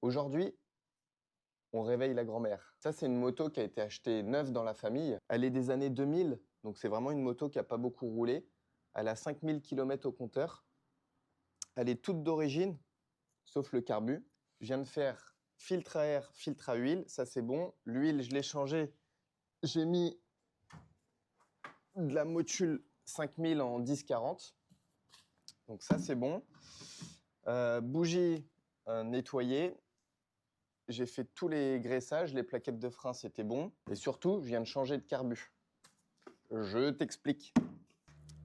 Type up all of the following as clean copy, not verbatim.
Aujourd'hui, on réveille la grand-mère. Ça, c'est une moto qui a été achetée neuve dans la famille. Elle est des années 2000, donc c'est vraiment une moto qui n'a pas beaucoup roulé. Elle a 5000 km au compteur. Elle est toute d'origine, sauf le carbu. Je viens de faire filtre à air, filtre à huile, ça c'est bon. L'huile, je l'ai changée. J'ai mis de la Motul 5000 en 10-40. Donc ça c'est bon. Bougie nettoyée. J'ai fait tous les graissages, les plaquettes de frein c'était bon. Et surtout, je viens de changer de carbu. Je t'explique.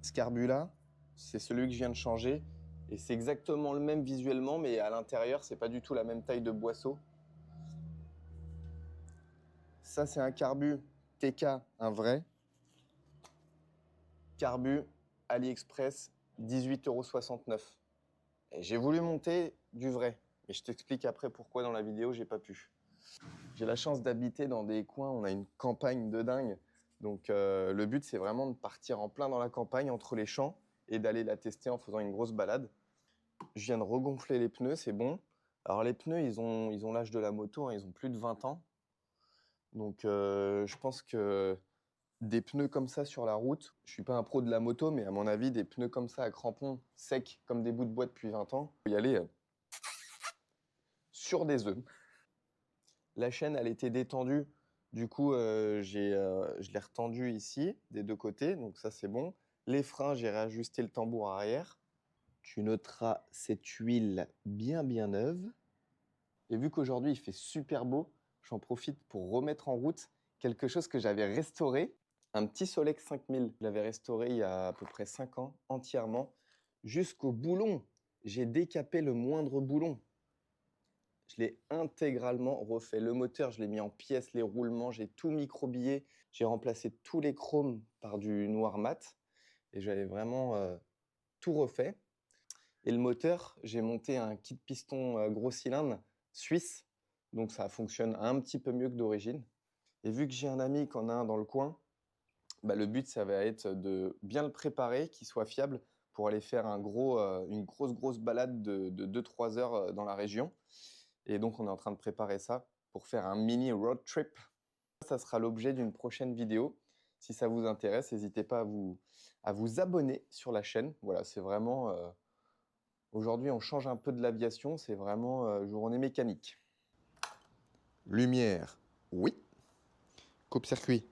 Ce carbu là, c'est celui que je viens de changer. Et c'est exactement le même visuellement, mais à l'intérieur, c'est pas du tout la même taille de boisseau. Ça, c'est un carbu TK, un vrai. Carbu AliExpress, 18,69 €. Et j'ai voulu monter du vrai. Et je t'explique après pourquoi dans la vidéo, j'ai pas pu. J'ai la chance d'habiter dans des coins, on a une campagne de dingue. Donc le but, c'est vraiment de partir en plein dans la campagne, entre les champs, et d'aller la tester en faisant une grosse balade. Je viens de regonfler les pneus, c'est bon. Alors les pneus, ils ont l'âge de la moto, hein, ils ont plus de 20 ans. Donc je pense que des pneus comme ça sur la route, je suis pas un pro de la moto, mais à mon avis, des pneus comme ça à crampons secs, comme des bouts de bois depuis 20 ans, il faut y aller sur des œufs. La chaîne, elle était détendue. Du coup, je l'ai retendue ici, des deux côtés, donc ça c'est bon. Les freins, j'ai réajusté le tambour arrière. Tu noteras cette huile bien neuve. Et vu qu'aujourd'hui il fait super beau, j'en profite pour remettre en route quelque chose que j'avais restauré, un petit Solex 5000. Je l'avais restauré il y a à peu près 5 ans, entièrement, jusqu'au boulon. J'ai décapé le moindre boulon. Je l'ai intégralement refait. Le moteur, je l'ai mis en pièces, les roulements, j'ai tout microbillé. J'ai remplacé tous les chromes par du noir mat. Et j'avais vraiment tout refait. Et le moteur, j'ai monté un kit piston gros cylindre suisse. Donc ça fonctionne un petit peu mieux que d'origine. Et vu que j'ai un ami qui en a un dans le coin, bah, le but, ça va être de bien le préparer, qu'il soit fiable pour aller faire une grosse balade de 2-3 heures dans la région. Et donc, on est en train de préparer ça pour faire un mini road trip. Ça sera l'objet d'une prochaine vidéo. Si ça vous intéresse, n'hésitez pas à vous abonner sur la chaîne. Voilà, c'est vraiment... Aujourd'hui, on change un peu de l'aviation. C'est vraiment journée mécanique. Lumière, oui. Coupe-circuit,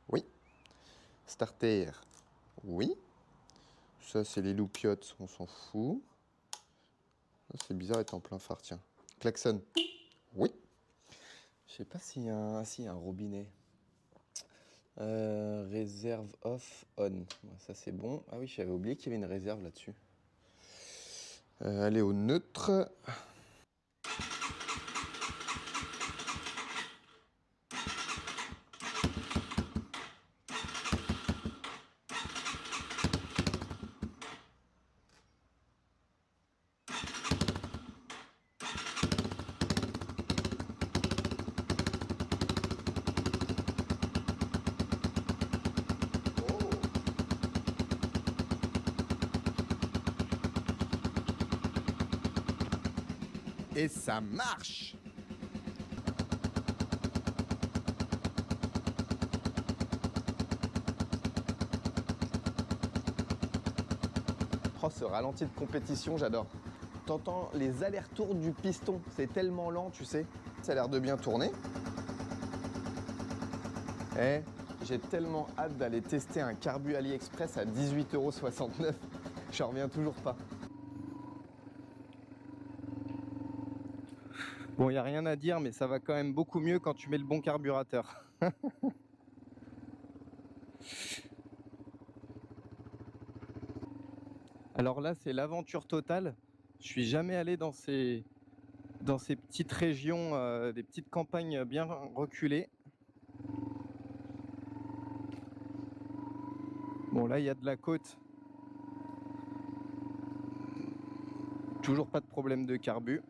oui. Starter, oui. Ça, c'est les loupiottes, on s'en fout. C'est bizarre d'être en plein phare, tiens. Klaxon, oui. Je sais pas s'il y a un robinet. Réserve off, on. Ça, c'est bon. Ah oui, j'avais oublié qu'il y avait une réserve là-dessus. Aller au neutre. Et ça marche! Oh, ce ralenti de compétition, j'adore. T'entends les allers-retours du piston, c'est tellement lent, tu sais. Ça a l'air de bien tourner. Eh, j'ai tellement hâte d'aller tester un carbu AliExpress à 18,69 €. J'en reviens toujours pas. Bon, il n'y a rien à dire, mais ça va quand même beaucoup mieux quand tu mets le bon carburateur. Alors là, c'est l'aventure totale. Je suis jamais allé dans ces petites régions, des petites campagnes bien reculées. Bon, là, il y a de la côte. Toujours pas de problème de carbu.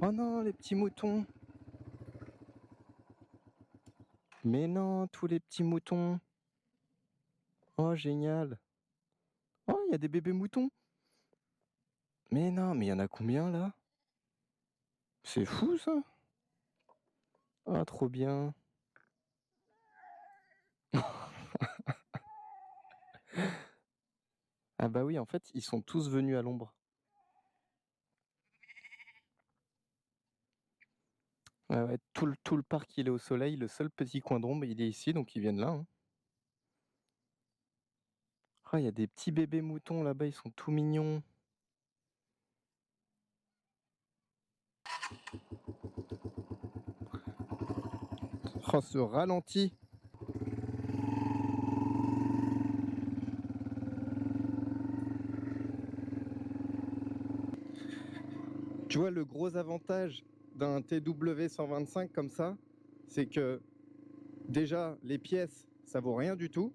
Oh non, les petits moutons. Mais non, tous les petits moutons. Oh, génial. Oh, il y a des bébés moutons. Mais non, mais il y en a combien là? C'est fou ça. Ah, trop bien. Ah bah oui, en fait, ils sont tous venus à l'ombre. Ouais, ouais, tout le parc, il est au soleil. Le seul petit coin d'ombre, il est ici, donc ils viennent là, hein. Ah, il y a des petits bébés moutons là-bas, ils sont tout mignons. Oh, ce ralenti. Tu vois, le gros avantage d'un TW 125 comme ça, c'est que déjà, les pièces, ça vaut rien du tout.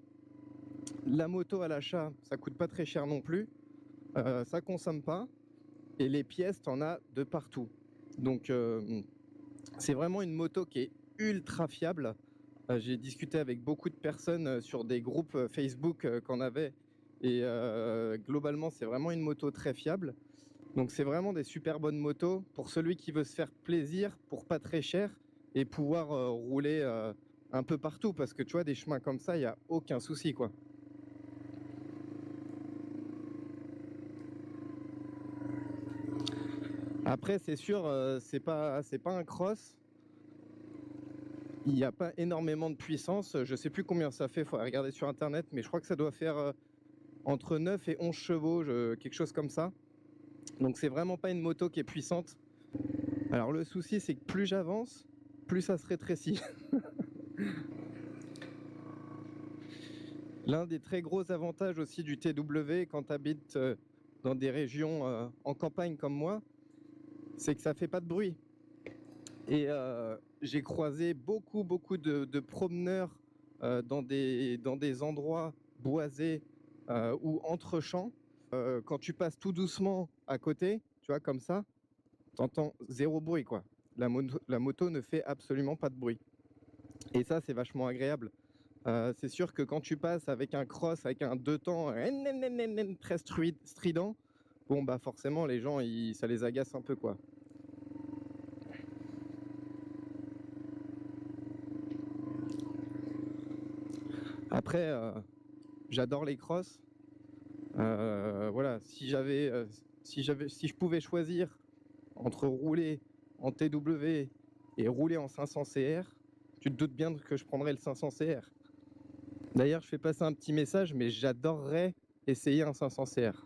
La moto à l'achat, ça coûte pas très cher non plus. Ça consomme pas. Et les pièces, t'en as de partout. Donc, c'est vraiment une moto qui est ultra fiable. J'ai discuté avec beaucoup de personnes sur des groupes Facebook qu'on avait. Et globalement, c'est vraiment une moto très fiable. Donc c'est vraiment des super bonnes motos pour celui qui veut se faire plaisir pour pas très cher et pouvoir rouler un peu partout, parce que tu vois, des chemins comme ça, il n'y a aucun souci, quoi. Après, c'est sûr, c'est pas un cross. Il n'y a pas énormément de puissance. Je sais plus combien ça fait, il faut regarder sur internet, mais je crois que ça doit faire entre 9 et 11 chevaux, quelque chose comme ça. Donc c'est vraiment pas une moto qui est puissante. Alors le souci, c'est que plus j'avance, plus ça se rétrécit. L'un des très gros avantages aussi du TW quand tu habites dans des régions en campagne comme moi, c'est que ça fait pas de bruit. Et j'ai croisé beaucoup de promeneurs dans des endroits boisés ou entre champs. Quand tu passes tout doucement à côté, tu vois, comme ça, t'entends zéro bruit, quoi. La moto ne fait absolument pas de bruit. Et ça, c'est vachement agréable. C'est sûr que quand tu passes avec un cross, avec un deux temps très strident, bon bah forcément les gens, ça les agace un peu, quoi. Après, j'adore les crosses. Voilà, si je pouvais choisir entre rouler en TW et rouler en 500 CR, tu te doutes bien que je prendrais le 500 CR. D'ailleurs, je fais passer un petit message, mais j'adorerais essayer un 500 CR.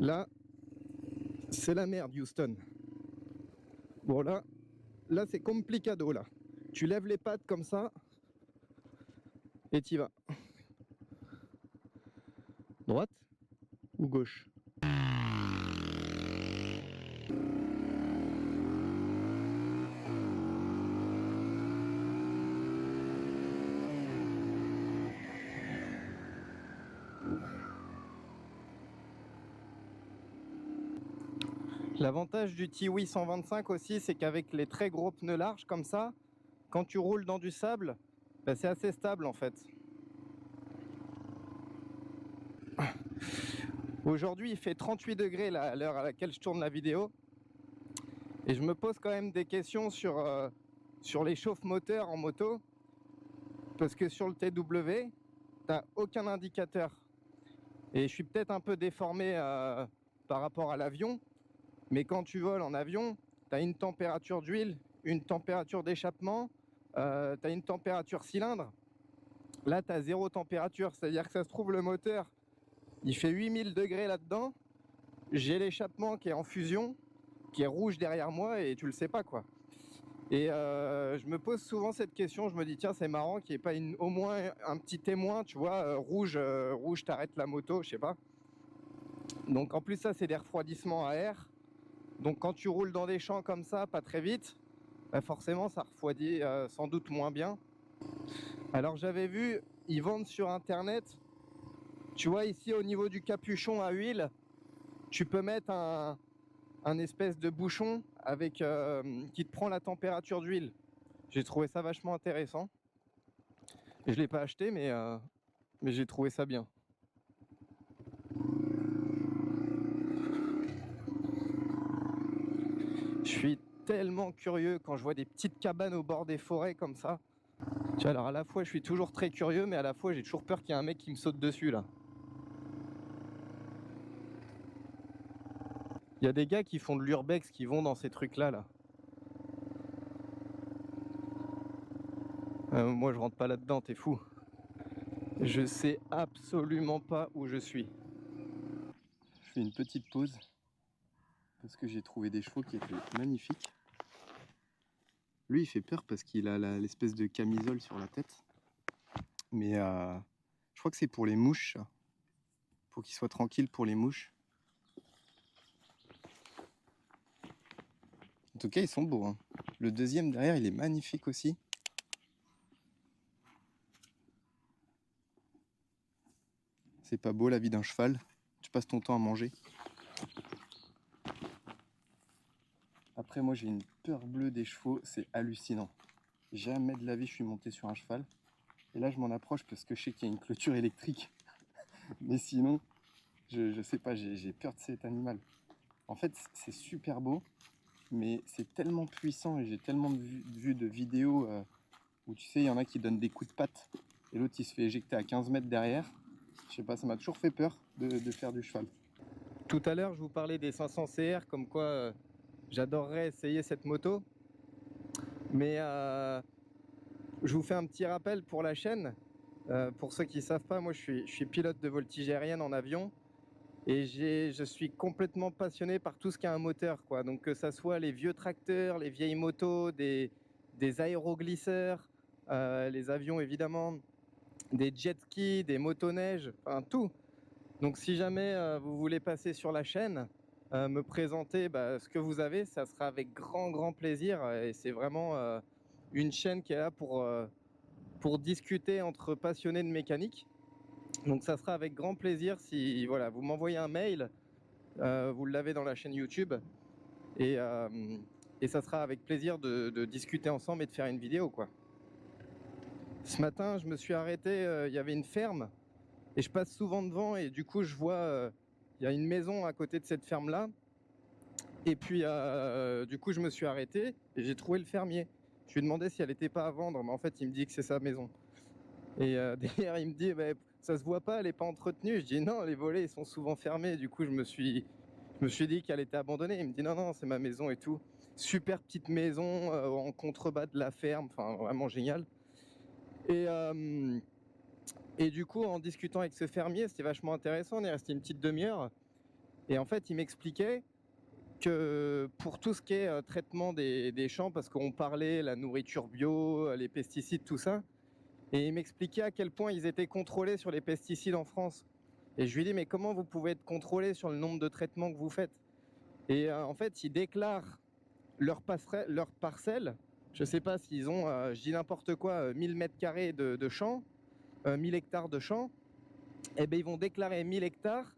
Là, c'est la merde, Houston. Bon, là c'est complicado, là. Tu lèves les pattes comme ça et t'y vas. Droite ou gauche? L'avantage du Tiwi 125 aussi, c'est qu'avec les très gros pneus larges comme ça, quand tu roules dans du sable, bah, c'est assez stable en fait. Aujourd'hui, il fait 38 degrés à l'heure à laquelle je tourne la vidéo. Et je me pose quand même des questions sur les chauffe-moteurs en moto. Parce que sur le TW, t'as aucun indicateur. Et je suis peut-être un peu déformé par rapport à l'avion. Mais quand tu voles en avion, tu as une température d'huile, une température d'échappement, tu as une température cylindre. Là, tu as zéro température, c'est-à-dire que ça se trouve, le moteur, il fait 8000 degrés là-dedans. J'ai l'échappement qui est en fusion, qui est rouge derrière moi, et tu le sais pas, quoi. Et je me pose souvent cette question, je me dis, tiens, c'est marrant qu'il n'y ait pas au moins un petit témoin, tu vois, rouge, t'arrêtes la moto, je sais pas. Donc en plus, ça, c'est des refroidissements à air. Donc quand tu roules dans des champs comme ça, pas très vite, bah forcément ça refroidit sans doute moins bien. Alors j'avais vu, ils vendent sur internet, Tu vois ici au niveau du capuchon à huile, tu peux mettre un espèce de bouchon avec qui te prend la température d'huile. J'ai trouvé ça vachement intéressant. Je l'ai pas acheté, mais j'ai trouvé ça bien. Je suis tellement curieux quand je vois des petites cabanes au bord des forêts comme ça. Tu vois, alors à la fois je suis toujours très curieux, mais à la fois j'ai toujours peur qu'il y ait un mec qui me saute dessus là. Il y a des gars qui font de l'urbex qui vont dans ces trucs là. Moi je rentre pas là-dedans, t'es fou. Je sais absolument pas où je suis. Je fais une petite pause parce que j'ai trouvé des chevaux qui étaient magnifiques. Lui il fait peur parce qu'il a l'espèce de camisole sur la tête. Mais je crois que c'est pour les mouches, ça. Pour qu'il soit tranquille pour les mouches. En tout cas ils sont beaux, hein. Le deuxième derrière il est magnifique aussi. C'est pas beau la vie d'un cheval. Tu passes ton temps à manger. Après moi j'ai une peur bleue des chevaux, c'est hallucinant. Jamais de la vie je suis monté sur un cheval. Et là je m'en approche parce que je sais qu'il y a une clôture électrique. Mais sinon, je sais pas, j'ai peur de cet animal. En fait c'est super beau, mais c'est tellement puissant et j'ai tellement vu de vidéos où tu sais il y en a qui donnent des coups de patte et l'autre il se fait éjecter à 15 mètres derrière. Je sais pas, ça m'a toujours fait peur de faire du cheval. Tout à l'heure je vous parlais des 500 CR comme quoi j'adorerais essayer cette moto, mais je vous fais un petit rappel pour la chaîne. Pour ceux qui ne savent pas, moi je suis pilote de voltige aérienne en avion et je suis complètement passionné par tout ce qui a un moteur, quoi. Donc que ça soit les vieux tracteurs, les vieilles motos, des aéroglisseurs, les avions évidemment, des jet skis, des motoneiges, enfin tout. Donc si jamais vous voulez passer sur la chaîne, me présenter ce que vous avez, ça sera avec grand plaisir. Et c'est vraiment une chaîne qui est là pour discuter entre passionnés de mécanique. Donc ça sera avec grand plaisir si voilà, vous m'envoyez un mail, vous l'avez dans la chaîne YouTube, et ça sera avec plaisir de discuter ensemble et de faire une vidéo, quoi. Ce matin, je me suis arrêté, il y avait une ferme, et je passe souvent devant, et du coup je vois, il y a une maison à côté de cette ferme-là, et puis du coup je me suis arrêté, et j'ai trouvé le fermier. Je lui ai demandé si elle n'était pas à vendre, mais en fait il me dit que c'est sa maison. Et derrière, il me dit, ça se voit pas, elle n'est pas entretenue. Je dis, non, les volets ils sont souvent fermés. Du coup, je me suis dit qu'elle était abandonnée. Il me dit, non, c'est ma maison et tout. Super petite maison en contrebas de la ferme, enfin vraiment génial. Et du coup, en discutant avec ce fermier, c'était vachement intéressant. On est resté une petite demi-heure. Et en fait, il m'expliquait que pour tout ce qui est traitement des champs, parce qu'on parlait la nourriture bio, les pesticides, tout ça, et il m'expliquait à quel point ils étaient contrôlés sur les pesticides en France. Et je lui ai dit, mais comment vous pouvez être contrôlé sur le nombre de traitements que vous faites? Et en fait, ils déclarent leur parcelle. Je ne sais pas s'ils ont, je dis n'importe quoi, 1000 mètres carrés de champs, 1000 hectares de champs. Et bien, ils vont déclarer 1000 hectares.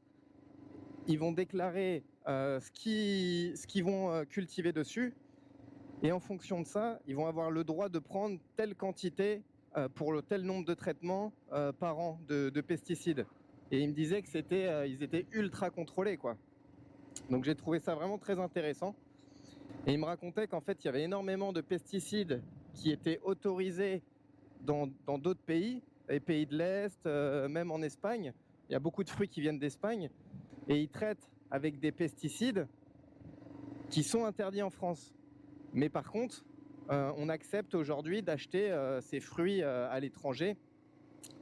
Ils vont déclarer ce qu'ils vont cultiver dessus. Et en fonction de ça, ils vont avoir le droit de prendre telle quantité pour le tel nombre de traitements par an de pesticides. Et ils me disaient que ils étaient ultra contrôlés, quoi. Donc j'ai trouvé ça vraiment très intéressant. Et ils me racontaient qu'en fait, il y avait énormément de pesticides qui étaient autorisés dans d'autres pays, les pays de l'Est, même en Espagne. Il y a beaucoup de fruits qui viennent d'Espagne. Et ils traitent avec des pesticides qui sont interdits en France. Mais par contre, on accepte aujourd'hui d'acheter ces fruits à l'étranger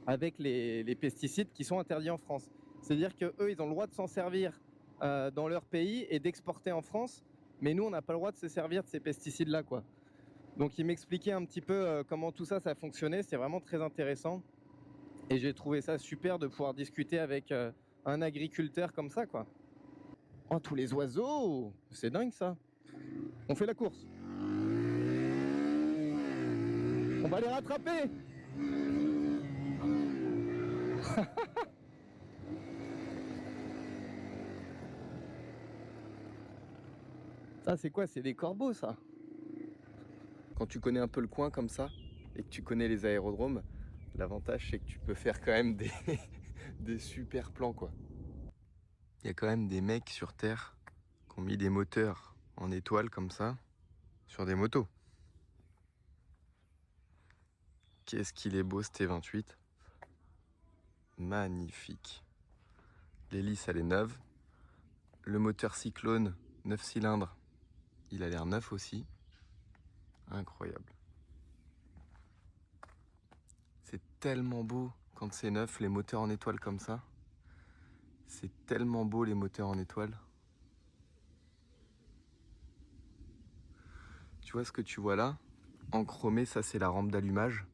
avec les pesticides qui sont interdits en France. C'est-à-dire qu'eux, ils ont le droit de s'en servir dans leur pays et d'exporter en France, mais nous, on n'a pas le droit de se servir de ces pesticides-là, quoi. Donc, il m'expliquait un petit peu comment tout ça, ça fonctionnait. C'est vraiment très intéressant. Et j'ai trouvé ça super de pouvoir discuter avec un agriculteur comme ça, quoi. Oh, tous les oiseaux! C'est dingue, ça. On fait la course. On va les rattraper. Ça, c'est quoi? C'est des corbeaux, ça? Quand tu connais un peu le coin comme ça, et que tu connais les aérodromes, l'avantage, c'est que tu peux faire quand même des, des super plans, quoi. Il y a quand même des mecs sur Terre qui ont mis des moteurs en étoile comme ça, sur des motos. Qu'est-ce qu'il est beau, ce T28. Magnifique. L'hélice, elle est neuve. Le moteur Cyclone, 9 cylindres, il a l'air neuf aussi. Incroyable. C'est tellement beau quand c'est neuf, les moteurs en étoile comme ça. C'est tellement beau, les moteurs en étoile. Tu vois ce que tu vois là? En chromé, ça c'est la rampe d'allumage.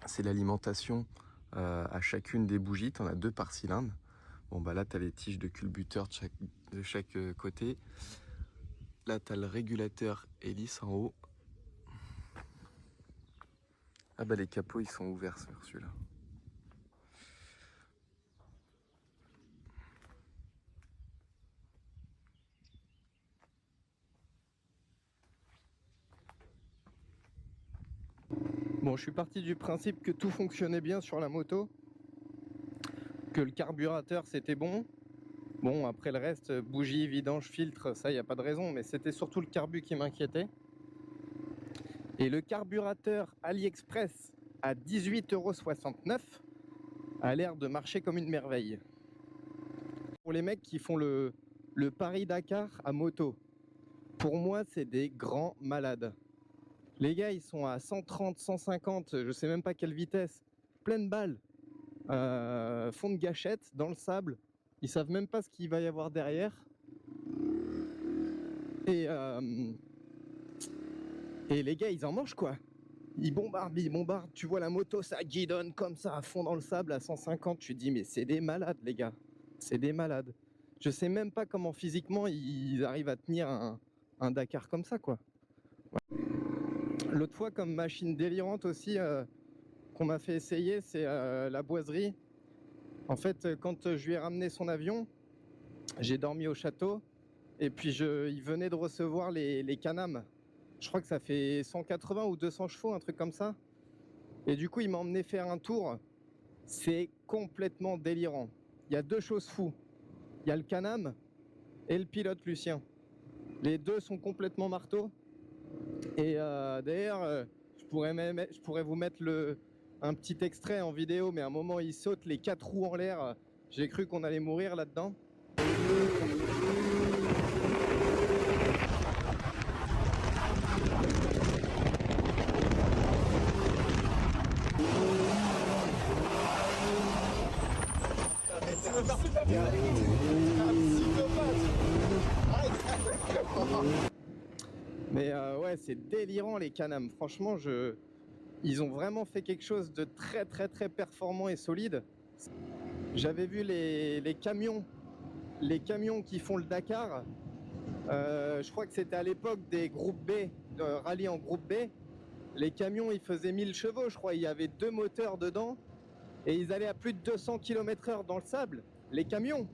C'est l'alimentation à chacune des bougies. Tu en as 2 par cylindre. Bon bah là tu as les tiges de culbuteur de chaque côté. Là tu as le régulateur hélice en haut. Ah bah les capots ils sont ouverts sur celui-là. Bon, je suis parti du principe que tout fonctionnait bien sur la moto, que le carburateur c'était bon. Bon, après le reste, bougie, vidange, filtre, ça y a pas de raison, mais c'était surtout le carbu qui m'inquiétait. Et le carburateur AliExpress à 18,69 € a l'air de marcher comme une merveille. Pour les mecs qui font le Paris-Dakar à moto, pour moi c'est des grands malades. Les gars ils sont à 130, 150, je sais même pas quelle vitesse, pleine balle, fond de gâchette dans le sable, ils savent même pas ce qu'il va y avoir derrière. Et les gars ils en mangent quoi. Ils bombardent, tu vois la moto ça guidonne comme ça à fond dans le sable à 150, tu te dis mais c'est des malades les gars, c'est des malades. Je sais même pas comment physiquement ils arrivent à tenir un Dakar comme ça quoi. L'autre fois comme machine délirante aussi qu'on m'a fait essayer, c'est la boiserie. En fait quand je lui ai ramené son avion, j'ai dormi au château et puis il venait de recevoir les Can-Am. Je crois que ça fait 180 ou 200 chevaux, un truc comme ça. Et du coup, il m'a emmené faire un tour. C'est complètement délirant. Il y a 2 choses fous. Il y a le Can-Am et le pilote Lucien. Les 2 sont complètement marteaux. Et d'ailleurs, je pourrais vous mettre un petit extrait en vidéo, mais à un moment, il saute les 4 roues en l'air. J'ai cru qu'on allait mourir là-dedans. Mais ouais, c'est délirant les Can-Am. Franchement, ils ont vraiment fait quelque chose de très très très performant et solide. J'avais vu les camions qui font le Dakar. Je crois que c'était à l'époque des groupes B, de rallye en groupe B. Les camions, ils faisaient 1000 chevaux, je crois. Il y avait 2 moteurs dedans. Et ils allaient à plus de 200 km/h dans le sable. Les camions.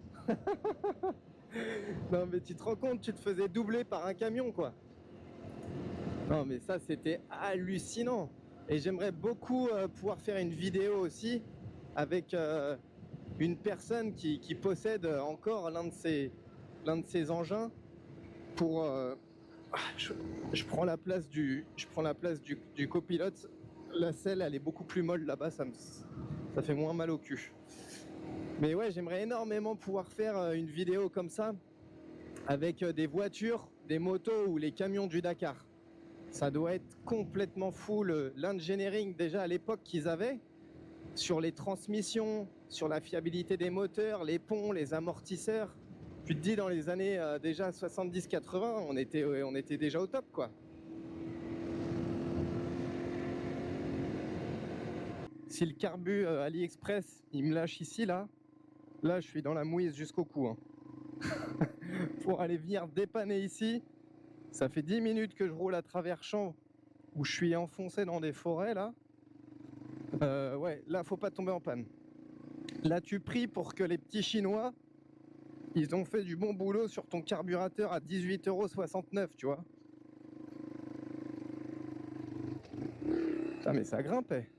Non mais tu te rends compte, tu te faisais doubler par un camion quoi. Non mais ça c'était hallucinant. Et j'aimerais beaucoup pouvoir faire une vidéo aussi avec une personne qui possède encore l'un de ces engins pour... je prends la place du copilote. La selle elle est beaucoup plus molle là-bas, ça fait moins mal au cul. Mais ouais, j'aimerais énormément pouvoir faire une vidéo comme ça avec des voitures, des motos ou les camions du Dakar. Ça doit être complètement fou l'engineering déjà à l'époque qu'ils avaient sur les transmissions, sur la fiabilité des moteurs, les ponts, les amortisseurs. Tu te dis dans les années déjà 70-80, on était déjà au top quoi. Si le carbu AliExpress, il me lâche ici là je suis dans la mouise jusqu'au cou. Hein. Pour aller venir dépanner ici, ça fait 10 minutes que je roule à travers champs où je suis enfoncé dans des forêts là. Ouais, là faut pas tomber en panne. Là tu pries pour que les petits Chinois Ils ont fait du bon boulot sur ton carburateur à 18,69 €, tu vois. Putain, mais ça grimpait.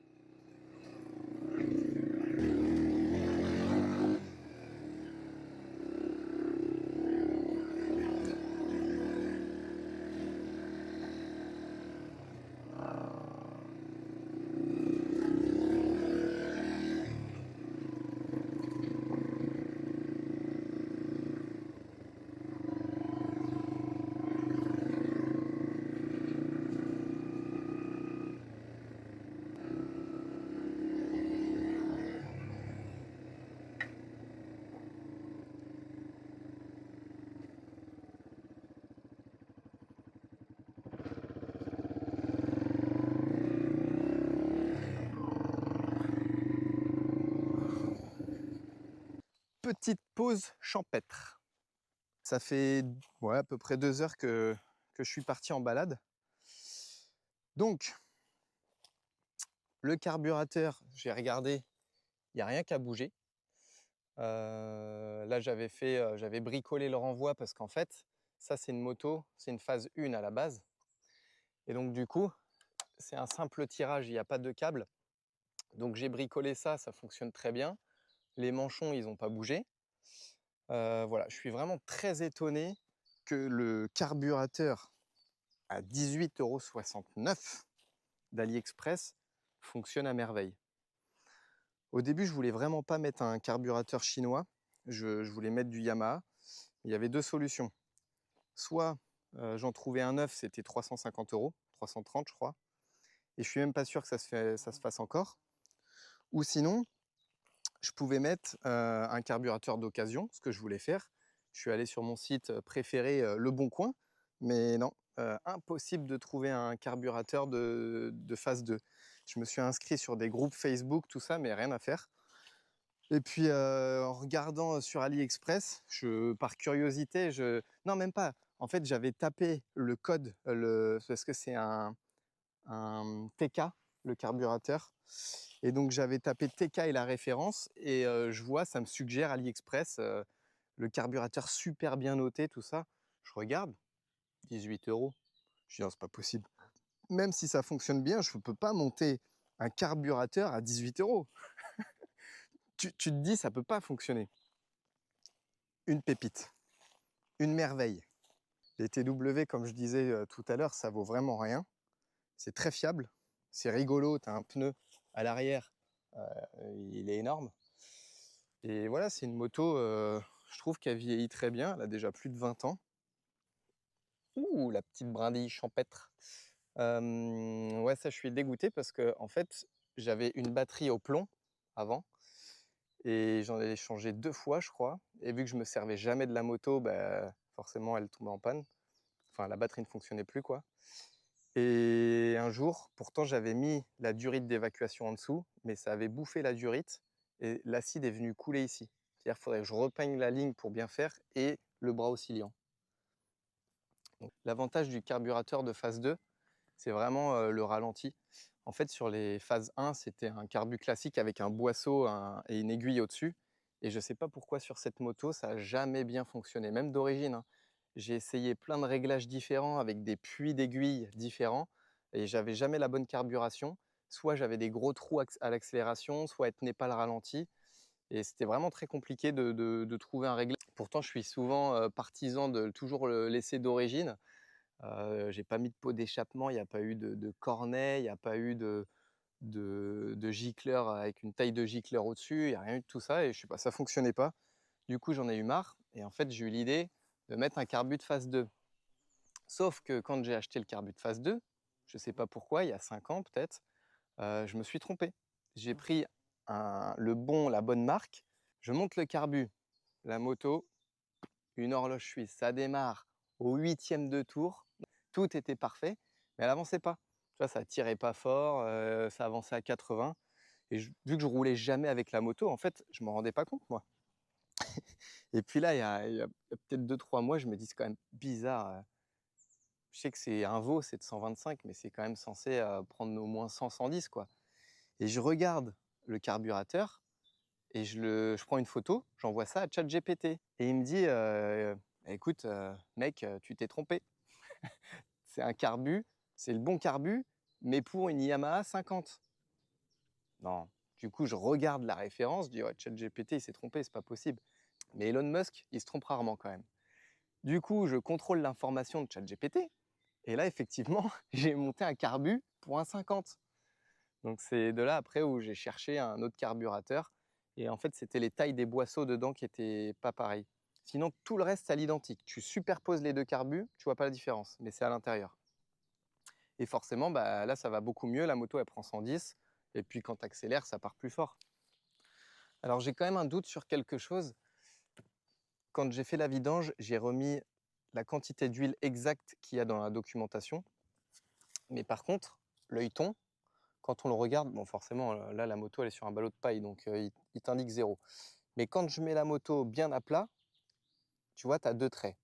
Petite pause champêtre. Ça fait ouais, à peu près 2 heures que je suis parti en balade. Donc, le carburateur, j'ai regardé, il n'y a rien qu'à bouger. Là, j'avais bricolé le renvoi parce qu'en fait, ça, c'est une moto, c'est une phase 1 à la base. Et donc, du coup, c'est un simple tirage, il n'y a pas de câble. Donc, j'ai bricolé ça, ça fonctionne très bien. Les manchons, ils n'ont pas bougé. Voilà, je suis vraiment très étonné que le carburateur à 18,69 € d'AliExpress fonctionne à merveille. Au début, je voulais vraiment pas mettre un carburateur chinois, je voulais mettre du Yamaha. Il y avait 2 solutions. Soit j'en trouvais un neuf, c'était 350 €, 330 je crois, et je suis même pas sûr que ça se fasse encore. Ou sinon, je pouvais mettre un carburateur d'occasion, ce que je voulais faire. Je suis allé sur mon site préféré, Le Bon Coin, mais non, impossible de trouver un carburateur de phase 2. Je me suis inscrit sur des groupes Facebook, tout ça, mais rien à faire. Et puis en regardant sur AliExpress, par curiosité, non, même pas. En fait, j'avais tapé le code, parce que c'est un TK, le carburateur. Et donc j'avais tapé TK et la référence, et je vois, ça me suggère AliExpress, le carburateur super bien noté, tout ça. Je regarde, 18 €. Je dis non, c'est pas possible. Même si ça fonctionne bien, je ne peux pas monter un carburateur à 18 €. Tu te dis, ça ne peut pas fonctionner. Une pépite, une merveille. Les TW, comme je disais tout à l'heure, ça vaut vraiment rien. C'est très fiable, c'est rigolo, tu as un pneu à l'arrière, il est énorme. Et voilà, c'est une moto, je trouve qu'elle vieillit très bien, elle a déjà plus de 20 ans. Ouh, la petite brindille champêtre. Ouais, ça, je suis dégoûté parce que en fait, j'avais une batterie au plomb avant, et j'en ai changé 2 fois, je crois. Et vu que je me servais jamais de la moto, bah, forcément, elle tombait en panne. Enfin, la batterie ne fonctionnait plus, quoi. Et un jour, pourtant, j'avais mis la durite d'évacuation en dessous, mais ça avait bouffé la durite et l'acide est venu couler ici. C'est-à-dire qu'il faudrait que je repeigne la ligne pour bien faire, et le bras oscillant. L'avantage du carburateur de phase 2, c'est vraiment le ralenti. En fait, sur les phases 1, c'était un carbu classique avec un boisseau et une aiguille au-dessus. Et je ne sais pas pourquoi sur cette moto, ça n'a jamais bien fonctionné, même d'origine, hein. J'ai essayé plein de réglages différents avec des puits d'aiguilles différents, et j'avais jamais la bonne carburation. Soit j'avais des gros trous à l'accélération, soit elle tenait pas le ralenti. Et c'était vraiment très compliqué de trouver un réglage. Pourtant, je suis souvent partisan de toujours le laisser d'origine. J'ai pas mis de pot d'échappement, il n'y a pas eu de cornet, il n'y a pas eu de gicleur avec une taille de gicleur au-dessus, il n'y a rien eu de tout ça, et je sais pas, ça fonctionnait pas. Du coup, j'en ai eu marre, et en fait, j'ai eu l'idée de mettre un carbu de phase 2. Sauf que quand j'ai acheté le carbu de phase 2, je sais pas pourquoi, il y a 5 ans peut-être, je me suis trompé. J'ai pris la bonne marque, je monte le carbu, la moto, une horloge suisse, ça démarre au 8e de tour, tout était parfait, mais elle avançait pas. Tu vois, ça tirait pas fort, ça avançait à 80, et vu que je roulais jamais avec la moto, en fait, je m'en rendais pas compte, moi. Et puis là, il y a peut-être 2-3 mois, je me dis: «C'est quand même bizarre». Je sais que c'est un veau, c'est de 125, mais c'est quand même censé prendre au moins 100-110, quoi. Et je regarde le carburateur, et je prends une photo, j'envoie ça à ChatGPT. Et il me dit, écoute, mec, tu t'es trompé. C'est un carbu, c'est le bon carbu, mais pour une Yamaha 50. Non. Du coup, je regarde la référence, je dis, ouais, ChatGPT, il s'est trompé, c'est pas possible. Mais Elon Musk, il se trompe rarement quand même. Du coup, je contrôle l'information de ChatGPT, et là, effectivement, j'ai monté un carbu pour un 50. Donc c'est de là après où j'ai cherché un autre carburateur. Et en fait, c'était les tailles des boisseaux dedans qui étaient pas pareilles. Sinon, tout le reste, c'est à l'identique. Tu superposes les deux carbus, tu vois pas la différence, mais c'est à l'intérieur. Et forcément, bah, là, ça va beaucoup mieux. La moto, elle prend 110. Et puis quand tu accélères, ça part plus fort. Alors j'ai quand même un doute sur quelque chose. Quand j'ai fait la vidange, j'ai remis la quantité d'huile exacte qu'il y a dans la documentation. Mais par contre, l'œilleton, quand on le regarde, bon forcément, là, la moto, elle est sur un ballot de paille, donc il t'indique 0. Mais quand je mets la moto bien à plat, tu vois, tu as 2 traits.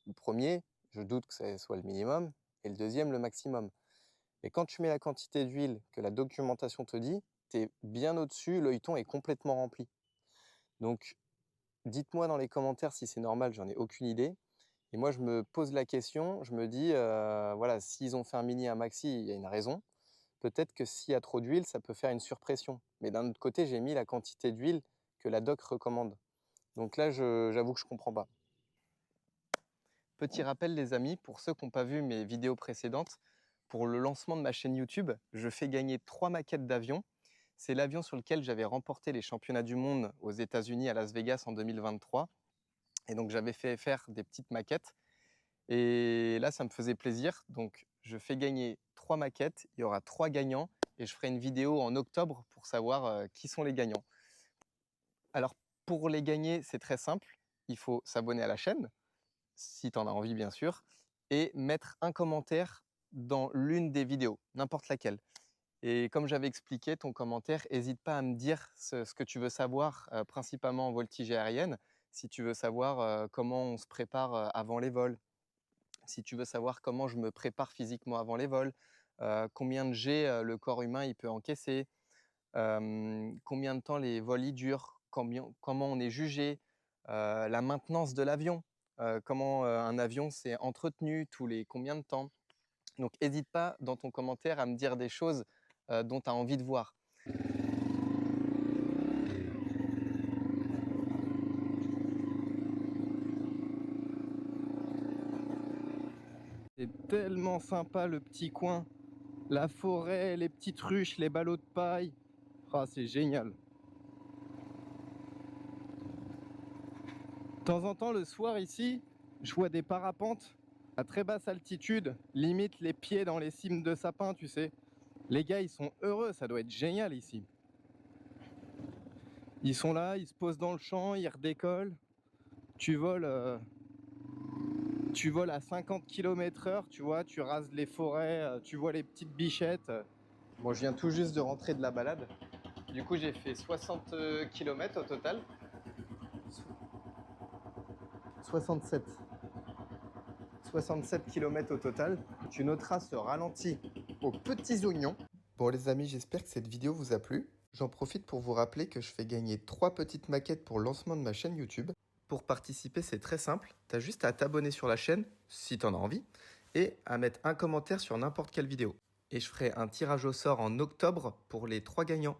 Le premier, je doute que ce soit le minimum, et le deuxième, le maximum. Mais quand tu mets la quantité d'huile que la documentation te dit, tu es bien au-dessus, l'œilleton est complètement rempli. Donc, dites-moi dans les commentaires si c'est normal, j'en ai aucune idée. Et moi, je me pose la question, je me dis, voilà, s'ils ont fait un mini, un maxi, il y a une raison. Peut-être que s'il y a trop d'huile, ça peut faire une surpression. Mais d'un autre côté, j'ai mis la quantité d'huile que la doc recommande. Donc là, j'avoue que je ne comprends pas. Petit rappel, les amis, pour ceux qui n'ont pas vu mes vidéos précédentes, pour le lancement de ma chaîne YouTube, je fais gagner 3 maquettes d'avions. C'est l'avion sur lequel j'avais remporté les championnats du monde aux États-Unis à Las Vegas en 2023. Et donc, j'avais fait faire des petites maquettes. Et là, ça me faisait plaisir. Donc, je fais gagner 3 maquettes. Il y aura 3 gagnants. Et je ferai une vidéo en octobre pour savoir qui sont les gagnants. Alors, pour les gagner, c'est très simple. Il faut s'abonner à la chaîne, si tu en as envie, bien sûr, et mettre un commentaire dans l'une des vidéos, n'importe laquelle. Et comme j'avais expliqué, ton commentaire, n'hésite pas à me dire ce que tu veux savoir, principalement en voltige aérienne. Si tu veux savoir comment on se prépare avant les vols, si tu veux savoir comment je me prépare physiquement avant les vols, combien de G le corps humain il peut encaisser, combien de temps les vols y durent, comment on est jugé, la maintenance de l'avion, comment un avion s'est entretenu, tous les combien de temps. Donc n'hésite pas dans ton commentaire à me dire des choses dont tu as envie de voir. C'est tellement sympa le petit coin, la forêt, les petites ruches, les ballots de paille. Ah, c'est génial. De temps en temps, le soir ici, je vois des parapentes à très basse altitude, limite les pieds dans les cimes de sapins, tu sais. Les gars, ils sont heureux, ça doit être génial ici. Ils sont là, ils se posent dans le champ, ils redécollent. Tu voles à 50 km/h, tu vois, tu rases les forêts, tu vois les petites bichettes. Bon, je viens tout juste de rentrer de la balade. Du coup, j'ai fait 60 km au total. 67. 67 km au total. Tu noteras ce ralenti aux petits oignons. Bon les amis, j'espère que cette vidéo vous a plu. J'en profite pour vous rappeler que je fais gagner 3 petites maquettes pour le lancement de ma chaîne YouTube. Pour participer, c'est très simple. Tu as juste à t'abonner sur la chaîne, si tu en as envie, et à mettre un commentaire sur n'importe quelle vidéo. Et je ferai un tirage au sort en octobre pour les 3 gagnants.